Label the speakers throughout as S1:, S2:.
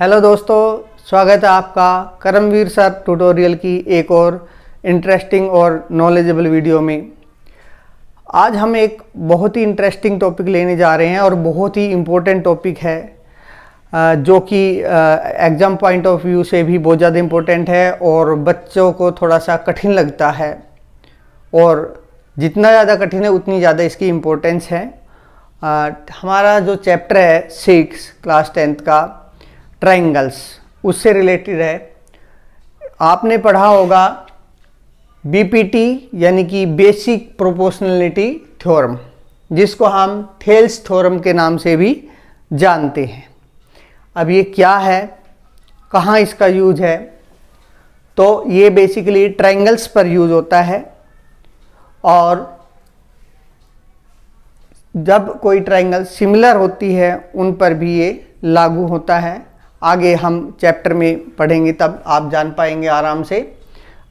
S1: Hello दोस्तों, स्वागत है आपका करमवीर सर ट्यूटोरियल की एक और इंटरेस्टिंग और नॉलेजेबल वीडियो में। आज हम एक बहुत ही इंटरेस्टिंग टॉपिक लेने जा रहे हैं और बहुत ही इम्पोर्टेंट टॉपिक है जो कि एग्ज़ाम पॉइंट ऑफ व्यू से भी बहुत ज़्यादा इम्पोर्टेंट है और बच्चों को थोड़ा सा कठिन लगता है, और जितना ज़्यादा कठिन है उतनी ज़्यादा इसकी इम्पोर्टेंस है। हमारा जो चैप्टर है 6 क्लास 10th का ट्रायंगल्स, उससे रिलेटेड है। आपने पढ़ा होगा बीपीटी यानी कि बेसिक प्रोपोर्शनलिटी थ्योरम, जिसको हम थेल्स थ्योरम के नाम से भी जानते हैं। अब ये क्या है, कहाँ इसका यूज है, तो ये बेसिकली ट्रायंगल्स पर यूज होता है, और जब कोई ट्रायंगल सिमिलर होती है उन पर भी ये लागू होता है। आगे हम चैप्टर में पढ़ेंगे तब आप जान पाएंगे आराम से।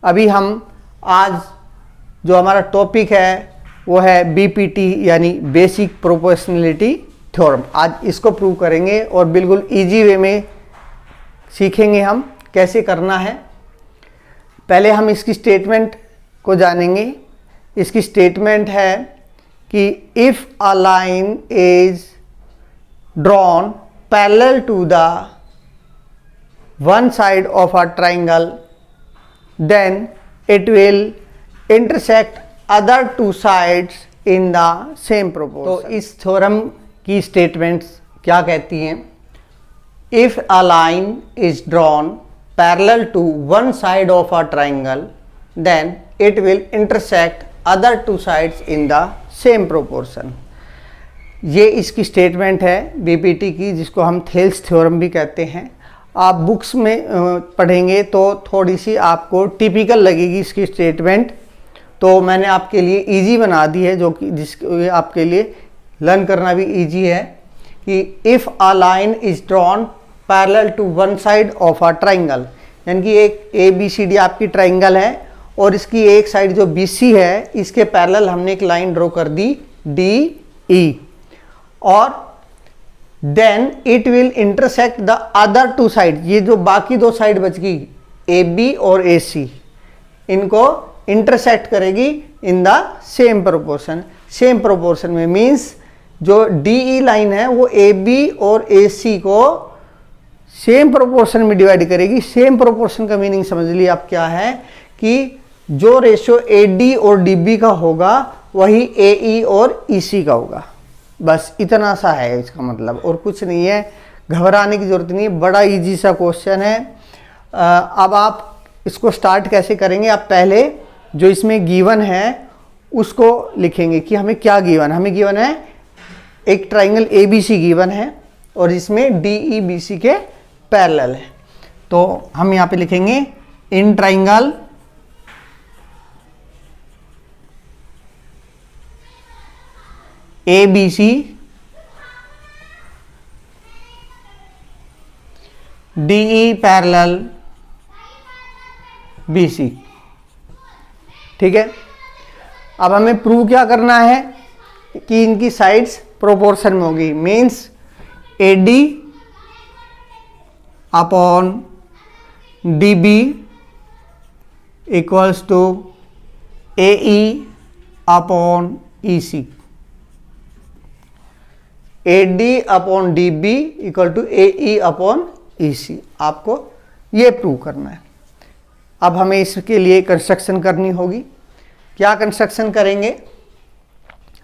S1: अभी हम आज जो हमारा टॉपिक है वो है बीपीटी यानी बेसिक प्रोपोर्शनलिटी थ्योरम। आज इसको प्रूव करेंगे और बिल्कुल इजी वे में सीखेंगे हम कैसे करना है। पहले हम इसकी स्टेटमेंट को जानेंगे। इसकी स्टेटमेंट है कि if a line is drawn parallel to the one side of a triangle, then it will intersect other two sides in the same proportion। तो इस थ्योरम की स्टेटमेंट्स क्या कहती हैं? If a line is drawn parallel to one side of a triangle, then it will intersect other two sides in the same proportion। ये इसकी statement है BPT की, जिसको हम थेल्स थ्योरम भी कहते हैं। आप बुक्स में पढ़ेंगे तो थोड़ी सी आपको टिपिकल लगेगी इसकी स्टेटमेंट, तो मैंने आपके लिए इजी बना दी है, जो कि जिसके आपके लिए लर्न करना भी इजी है। कि if a line is drawn parallel to one side of a triangle, यानी कि एक ABCD आपकी ट्रायंगल है और इसकी एक साइड जो BC है, इसके पैरेलल हमने एक लाइन ड्रॉ कर दी DE, और then it will intersect the other two side. ये जो बाकी दो साइड बच गई AB और AC, इनको इंटरसेक्ट करेगी in the same proportion. Same proportion में मीन्स जो DE लाइन है वो AB और AC को सेम प्रोपोर्शन में डिवाइड करेगी। सेम प्रोपोर्शन का मीनिंग समझ लिया आप क्या है, कि जो रेशियो AD और DB का होगा वही AE और EC का होगा। बस इतना सा है इसका मतलब, और कुछ नहीं है, घबराने की जरूरत नहीं है। बड़ा इजी सा क्वेश्चन है। अब आप इसको स्टार्ट कैसे करेंगे? आप पहले जो इसमें गिवन है उसको लिखेंगे कि हमें क्या गिवन है। हमें गिवन है एक ट्रायंगल ABC गिवन है और इसमें DE BC के पैरेलल है। तो हम यहाँ पे लिखेंगे in triangle ABC DE parallel BC। ठीक है, अब हमें प्रूव क्या करना है कि इनकी साइड्स प्रोपोर्शन में होगी। Means AD upon DB equals to AE upon EC। AD upon DB equal to AE upon EC। आपको ये प्रूव करना है। अब हमें इसके लिए कंस्ट्रक्शन करनी होगी। क्या कंस्ट्रक्शन करेंगे?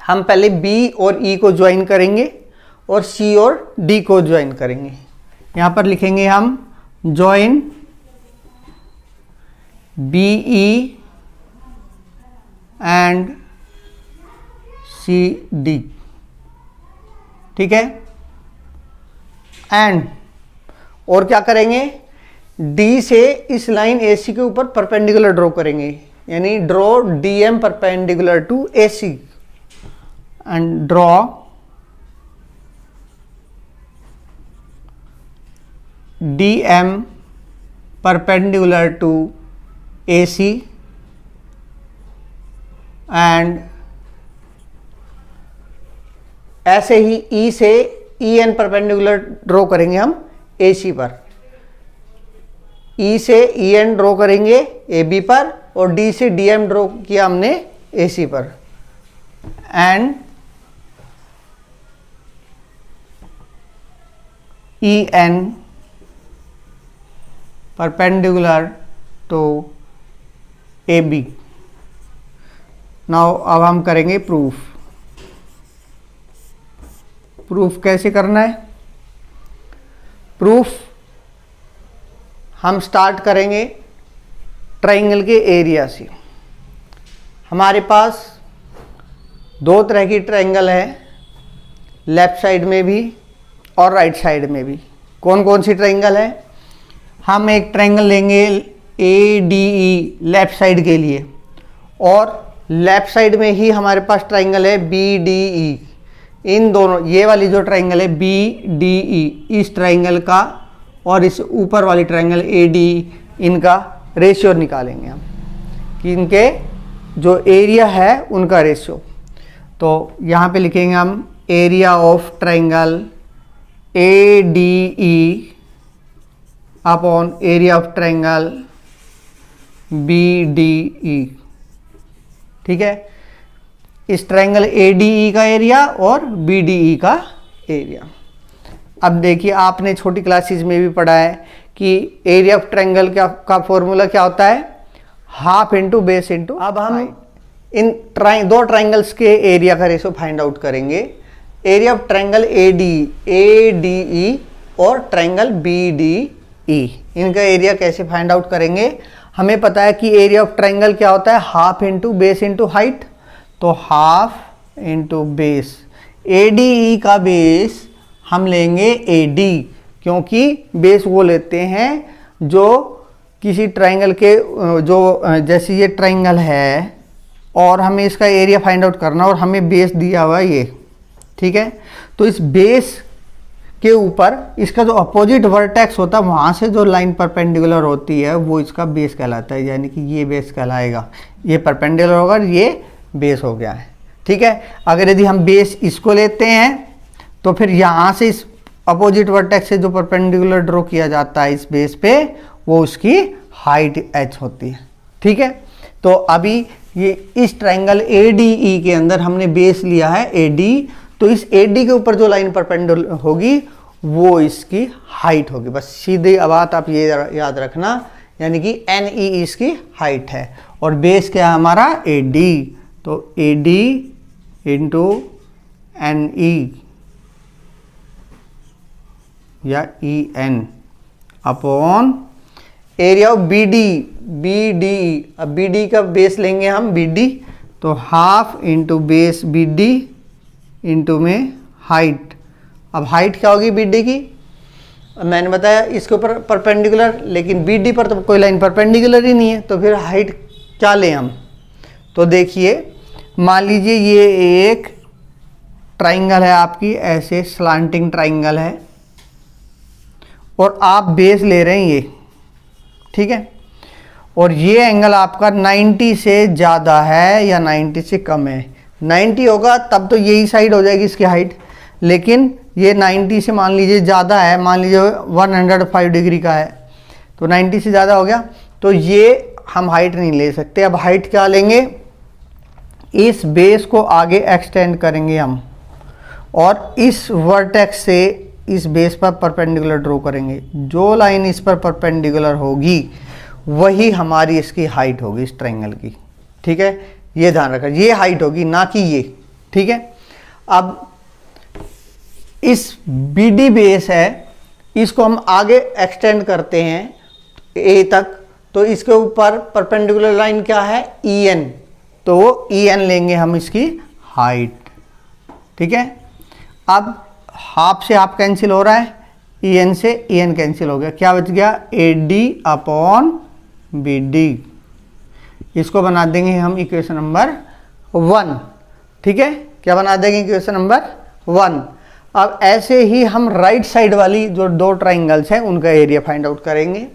S1: हम पहले B और E को ज्वाइन करेंगे और C और D को ज्वाइन करेंगे। यहाँ पर लिखेंगे हम ज्वाइन BE एंड CD। ठीक है, एंड और क्या करेंगे? D से इस लाइन AC के ऊपर परपेंडिकुलर ड्रॉ करेंगे, यानी draw DM perpendicular to AC and draw DM perpendicular to AC and ऐसे ही E से EN परपेंडिकुलर ड्रॉ करेंगे हम AC पर। ई से ई एन ड्रॉ करेंगे ए बी पर, और डी से डी एम ड्रॉ किया हमने ए सी पर, and E N perpendicular to A B. Now अब हम करेंगे प्रूफ। प्रूफ कैसे करना है? प्रूफ हम स्टार्ट करेंगे ट्राइंगल के एरिया से। हमारे पास दो तरह की ट्राइंगल है, लेफ्ट साइड में भी और राइट साइड में भी। कौन कौन सी ट्राइंगल है? हम एक ट्राइंगल लेंगे ए डी ई लेफ्ट साइड के लिए, और लेफ्ट साइड में ही हमारे पास ट्राइंगल है बी डी ई। इन दोनों, ये वाली जो ट्राइंगल है बी डी ई, इस ट्राइंगल का और इस ऊपर वाली ट्राइंगल ए डी, इनका रेशियो निकालेंगे हम कि इनके जो एरिया है उनका रेशियो। तो यहाँ पे लिखेंगे हम area of triangle A D E upon area of triangle B D E. ठीक है, इस ट्राइंगल ए डी ई का एरिया और बी डी ई का एरिया। अब देखिए, आपने छोटी क्लासेस में भी पढ़ा है कि एरिया ऑफ ट्राइंगल का फॉर्मूला क्या होता है? Half into base into. अब हम इन दो ट्राइंगल्स के एरिया का रेशो फाइंड आउट करेंगे। Area of triangle A D ई और ट्राइंगल बी डी ई, इनका एरिया कैसे फाइंड आउट करेंगे? हमें पता है कि एरिया ऑफ ट्राइंगल क्या होता है? Half into base into height. तो half into base, A D E का बेस हम लेंगे ए डी, क्योंकि बेस वो लेते हैं जो किसी ट्राइंगल के, जो जैसे ये ट्राइंगल है और हमें इसका एरिया फाइंड आउट करना, और हमें बेस दिया हुआ है ये। ठीक है, तो इस बेस के ऊपर इसका जो अपोजिट वर्टेक्स होता है, वहाँ से जो लाइन परपेंडिकुलर होती है वो इसका बेस कहलाता है, यानी कि ये बेस कहलाएगा। ये परपेंडिकुलर होगा, ये बेस हो गया है। ठीक है, अगर यदि हम बेस इसको लेते हैं तो फिर यहाँ से इस अपोजिट वर्टेक्स से जो परपेंडिकुलर ड्रॉ किया जाता है इस बेस पे, वो उसकी हाइट h होती है। ठीक है, तो अभी ये इस ट्राइंगल ए डी ई के अंदर हमने बेस लिया है ए डी, तो इस ए डी के ऊपर जो लाइन परपेंडिकुलर होगी वो इसकी हाइट होगी। बस सीधी बात आप ये याद रखना, यानी कि एन ई इसकी हाइट है और बेस क्या है हमारा? A D. तो A D into N E या E N upon area of B D. B D, अब बी डी का बेस लेंगे हम बी डी, तो half into base B D into में हाइट। अब हाइट क्या होगी बी डी की? मैंने बताया इसके ऊपर परपेंडिकुलर, लेकिन बी डी पर तो कोई लाइन परपेंडिकुलर ही नहीं है, तो फिर हाइट क्या लें हम? तो देखिए, मान लीजिए ये एक ट्राइंगल है आपकी, ऐसे स्लांटिंग ट्राइंगल है, और आप बेस ले रहे हैं ये। ठीक है, और ये एंगल आपका 90 से ज़्यादा है या 90 से कम है। 90 होगा तब तो यही साइड हो जाएगी इसकी हाइट, लेकिन ये 90 से मान लीजिए ज़्यादा है, मान लीजिए 105 डिग्री का है, तो 90 से ज़्यादा हो गया, तो ये हम हाइट नहीं ले सकते। अब हाइट क्या लेंगे? इस बेस को आगे एक्सटेंड करेंगे हम, और इस वर्टेक्स से इस बेस पर परपेंडिकुलर ड्रॉ करेंगे। जो लाइन इस पर परपेंडिकुलर होगी वही हमारी इसकी हाइट होगी इस ट्रायंगल की। ठीक है, ये ध्यान रखना, ये हाइट होगी ना कि ये। ठीक है, अब इस बी डी बेस है, इसको हम आगे एक्सटेंड करते हैं ए तक, तो इसके ऊपर परपेंडिकुलर लाइन क्या है? ई एन, तो वो ई एन लेंगे हम इसकी हाइट। ठीक है, अब हाफ से हाफ कैंसिल हो रहा है, ई एन से ई एन कैंसिल हो गया, क्या बच गया? A D upon B D. इसको बना देंगे हम इक्वेशन नंबर 1। ठीक है, क्या बना देंगे? Equation number 1। अब ऐसे ही हम राइट साइड वाली जो दो ट्राइंगल्स हैं उनका एरिया फाइंड आउट करेंगे।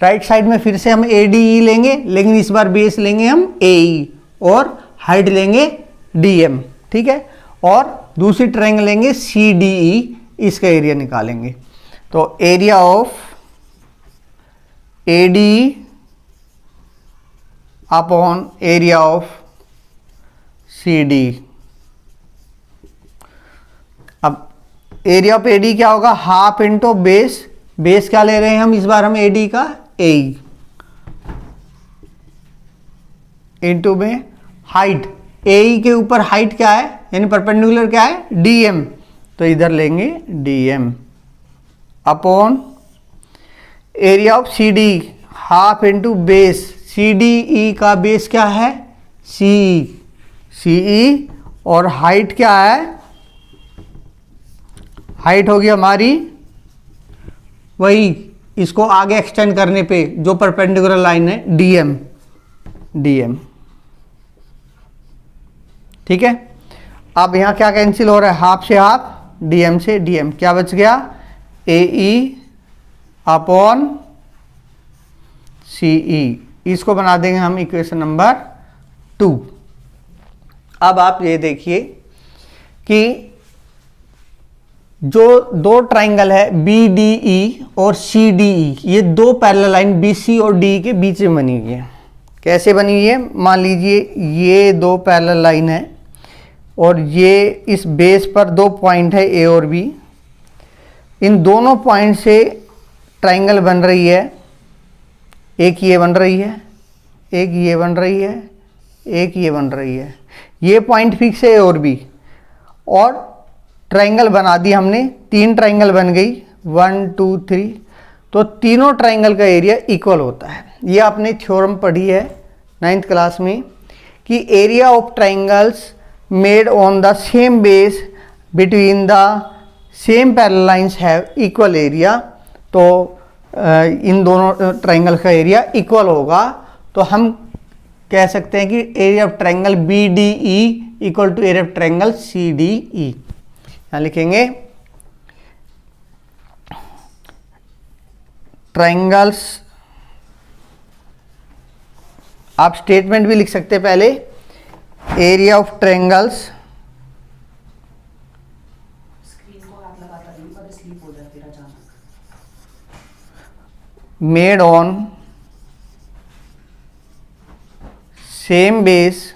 S1: राइट साइड में फिर से हम ए डी ई लेंगे, लेकिन इस बार बेस लेंगे हम ए ई और हाइट लेंगे डी एम। ठीक है, और दूसरी ट्रायंगल लेंगे सी डी ई, इसका एरिया निकालेंगे। तो area of AD upon area of CD। अब एरिया ऑफ AD क्या होगा, हाफ इंटू बेस, बेस क्या ले रहे हैं हम इस बार, हम AD का AE इंटू में हाइट, AE के ऊपर हाइट क्या है यानी परपेंडिकुलर क्या है, DM, तो इधर लेंगे DM upon area of CD, half into base, CDE का बेस क्या है CE, और हाइट क्या है, हाइट होगी हमारी वही, इसको आगे एक्सटेंड करने पे जो परपेंडिकुलर लाइन है DM। ठीक है, अब यहां क्या कैंसिल हो रहा है, हाफ से हाफ, DM से DM, क्या बच गया AE अपॉन CE। इसको बना देंगे हम इक्वेशन नंबर 2। अब आप ये देखिए कि जो दो ट्राइंगल है BDE और CDE, ये दो पैरेलल लाइन BC और DE के बीच में बनी हुई है। कैसे बनी हुई है, मान लीजिए ये दो पैरेलल लाइन है और ये इस बेस पर दो पॉइंट है A और B, इन दोनों पॉइंट से ट्राइंगल बन रही है, एक ये बन रही है, एक ये बन रही है, एक ये बन रही है, ये पॉइंट फिक्स है A और B, और ट्राइंगल बना दी हमने, 3 ट्राइंगल बन गई 1 2 3, तो तीनों ट्राइंगल का एरिया इक्वल होता है। ये आपने थ्योरम पढ़ी है 9th क्लास में कि area of triangles made on the same base between the same parallel lines have equal area. तो इन दोनों ट्राइंगल का एरिया इक्वल होगा, तो हम कह सकते हैं कि area of triangle BDE equal to area of triangle CDE। यहाँ लिखेंगे ट्राइंगल्स, आप स्टेटमेंट भी लिख सकते हैं पहले, area of triangles made on same base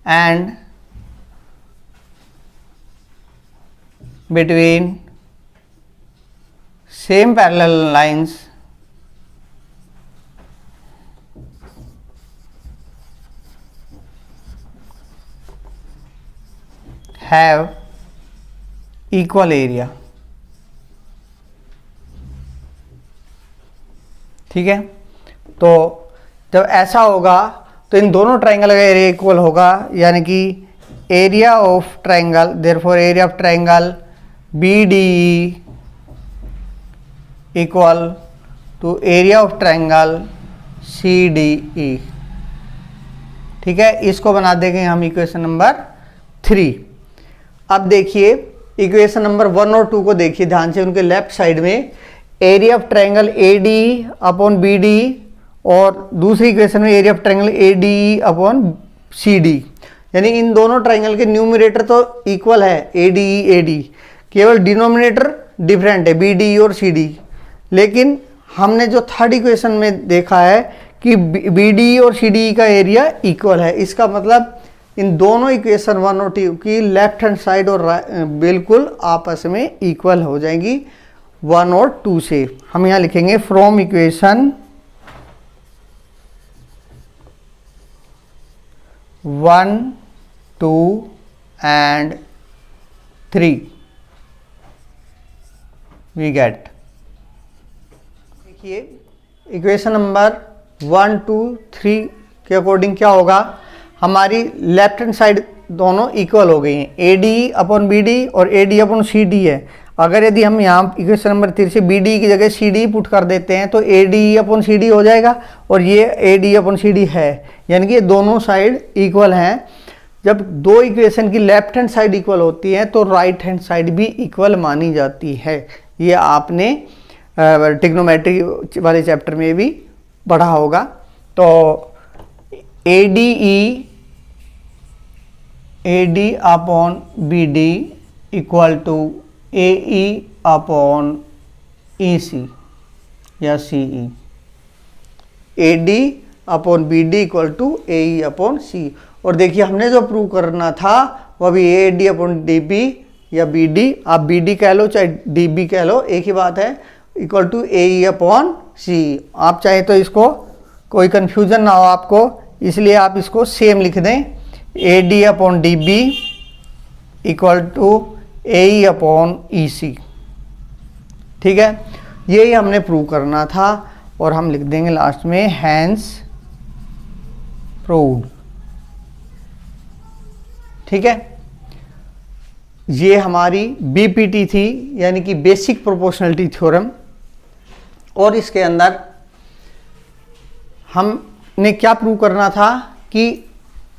S1: and between same parallel lines have equal area। ठीक है, तो जब ऐसा होगा तो इन दोनों ट्राइंगल का एरिया इक्वल होगा, यानी कि area of triangle, therefore area of triangle BDE equal to area of triangle CDE। ठीक है, इसको बना देंगे हम इक्वेशन नंबर 3। अब देखिए इक्वेशन नंबर 1 और 2 को देखिए ध्यान से, उनके लेफ्ट साइड में area of triangle ADE upon BDE, और दूसरी इक्वेशन में area of triangle ADE upon CD, यानी इन दोनों ट्राइंगल के न्यूमरेटर तो इक्वल है ADE, केवल डिनोमिनेटर डिफरेंट है BDE और CD। लेकिन हमने जो थर्ड इक्वेशन में देखा है कि BDE और CDE का एरिया इक्वल है, इसका मतलब इन दोनों इक्वेशन 1 और 2 की लेफ्ट हैंड साइड और बिल्कुल आपस में इक्वल हो जाएंगी 1 और 2 से। हम यहाँ लिखेंगे from equation 1 2 and 3 we get। देखिए इक्वेशन नंबर 1 2 3 के अकॉर्डिंग क्या होगा, हमारी लेफ्ट हैंड साइड दोनों इक्वल हो गई हैं, ADE अपॉन BDE और ADE अपॉन CD है। अगर यदि हम यहाँ इक्वेशन नंबर 3 से BDE की जगह CD पुट कर देते हैं तो ADE अपॉन CD हो जाएगा, और ये ADE अपॉन CD है, यानी कि ये दोनों साइड इक्वल हैं। जब दो इक्वेशन की लेफ्ट हैंड साइड इक्वल होती है तो राइट हैंड साइड भी इक्वल मानी जाती है। ये आपने ट्रिग्नोमेट्री वाले चैप्टर में भी पढ़ा होगा। तो AD upon BD equal to AE upon EC या CE, AD upon BD equal to AE upon C। और देखिए हमने जो प्रूव करना था वह भी AD अपॉन DB या BD, आप BD कह लो चाहे DB कह लो, एक ही बात है, equal to AE upon C। आप चाहे तो इसको कोई कन्फ्यूजन ना हो आपको, इसलिए आप इसको सेम लिख दें, AD upon DB equal to AE upon EC। ठीक है, यही हमने प्रूव करना था और हम लिख देंगे लास्ट में हैंस प्रूव्ड। ठीक है, ये हमारी BPT थी, यानी कि बेसिक प्रोपोर्शनलिटी थ्योरम। और इसके अंदर हमने क्या प्रूव करना था कि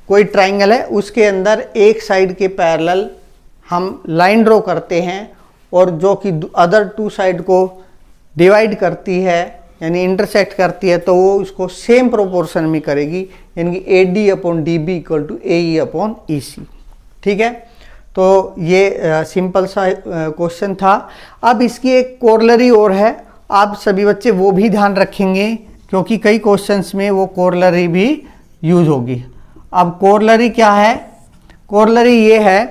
S1: कोई ट्राइंगल है, उसके अंदर एक साइड के पैरेलल हम लाइन ड्रॉ करते हैं और जो कि अदर टू साइड को डिवाइड करती है यानी इंटरसेक्ट करती है, तो वो उसको सेम प्रोपोर्शन में करेगी, यानी कि AD upon DB equal to AE upon EC। ठीक है, तो ये सिंपल सा क्वेश्चन था। अब इसकी एक कोरलरी और है, आप सभी बच्चे वो भी ध्यान रखेंगे क्योंकि कई क्वेश्चंस में वो कोरलरी भी यूज होगी। अब कोरलरी क्या है? कोरलरी ये है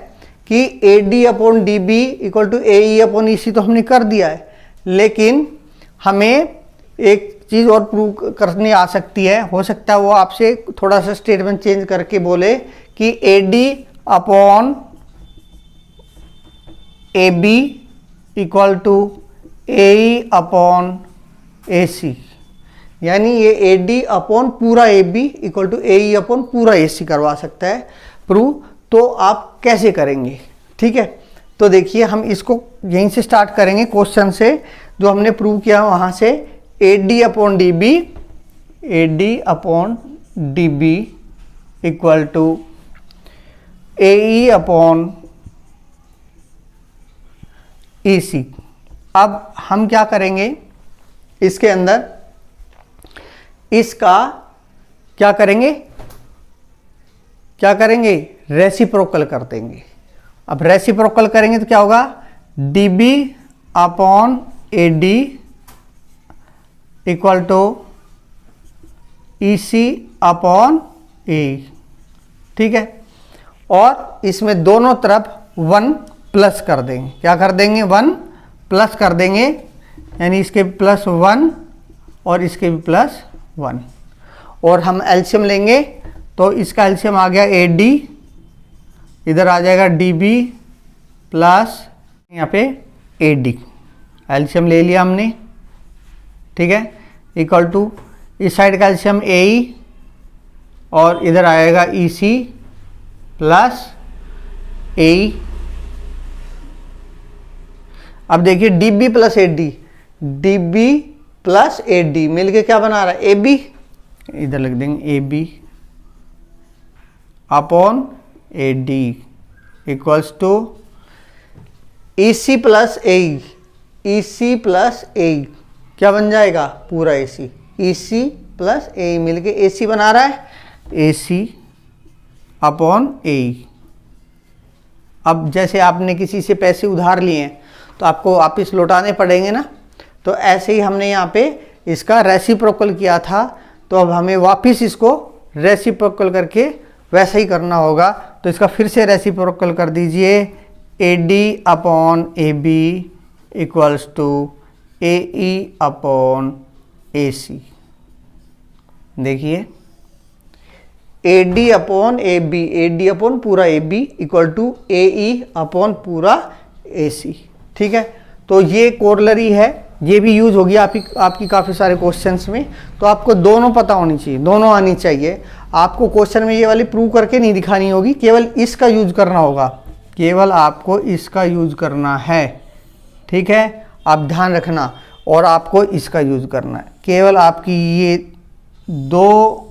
S1: कि AD upon DB equal to AE upon EC तो हमने कर दिया है, लेकिन हमें एक चीज़ और प्रूव करनी आ सकती है। हो सकता है वो आपसे थोड़ा सा स्टेटमेंट चेंज करके बोले कि AD upon AB equal to AE upon AC, यानी ये AD अपॉन पूरा AB equal to AE upon पूरा AC करवा सकता है प्रूव। तो आप कैसे करेंगे? ठीक है, तो देखिए हम इसको यहीं से स्टार्ट करेंगे क्वेश्चन से जो हमने प्रूव किया वहाँ से। AD upon DB equal to AE upon EC। अब हम क्या करेंगे, इसके अंदर इसका क्या करेंगे रेसिप्रोकल कर देंगे। अब रेसिप्रोकल करेंगे तो क्या होगा, DB upon AD equal to EC upon AE। ठीक है, और इसमें दोनों तरफ 1 प्लस कर देंगे। क्या कर देंगे? 1 प्लस कर देंगे, यानी इसके प्लस 1 और इसके भी प्लस 1। और हम एलसीएम लेंगे तो इसका एलसीएम आ गया AD, इधर आ जाएगा DB प्लस यहाँ पे AD, एलसीएम ले लिया हमने। ठीक है, इक्वल टू इस साइड का एलसीएम AE और इधर आएगा EC प्लस AE। अब देखिए DB प्लस AD मिलके क्या बना रहा है? AB। इधर लिख देंगे AB upon AD equals to EC plus AE। क्या बन जाएगा? पूरा AC। EC प्लस AE मिलके AC बना रहा है, AC अपॉन AE। अब जैसे आपने किसी से पैसे उधार लिए हैं तो आपको वापिस लौटाने पड़ेंगे ना, तो ऐसे ही हमने यहाँ पे इसका रेसिप्रोकल किया था, तो अब हमें वापिस इसको रेसिप्रोकल करके वैसा ही करना होगा। तो इसका फिर से रेसिप्रोकल कर दीजिए, AD upon AB equals to AE upon AC। देखिए AD अपॉन AD अपॉन पूरा AB equal to AE upon पूरा AC। ठीक है, तो ये कोरलरी है, ये भी यूज होगी आपकी काफ़ी सारे क्वेश्चंस में। तो आपको दोनों पता होनी चाहिए, दोनों आनी चाहिए। आपको क्वेश्चन में ये वाली प्रूव करके नहीं दिखानी होगी, केवल इसका यूज करना होगा, केवल आपको इसका यूज करना है। ठीक है, आप ध्यान रखना, और आपको इसका यूज करना है। केवल आपकी ये 2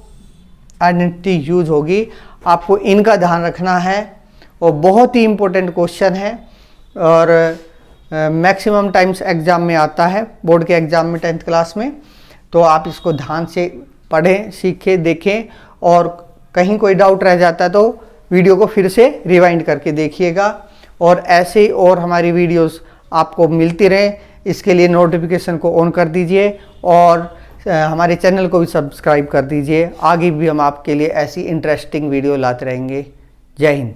S1: आइडेंटिटी यूज होगी, आपको इनका ध्यान रखना है। और बहुत ही इम्पोर्टेंट क्वेश्चन है और मैक्सिमम टाइम्स एग्ज़ाम में आता है, बोर्ड के एग्ज़ाम में 10th क्लास में। तो आप इसको ध्यान से पढ़ें, सीखें, देखें, और कहीं कोई डाउट रह जाता है तो वीडियो को फिर से रिवाइंड करके देखिएगा। और ऐसे और हमारी वीडियोस आपको मिलती रहें। इसके लिए नोटिफिकेशन को ऑन कर दीजिए और हमारे चैनल को भी सब्सक्राइब कर दीजिए। आगे भी हम आपके लिए ऐसी इंटरेस्टिंग वीडियो लाते रहेंगे। जय हिंद।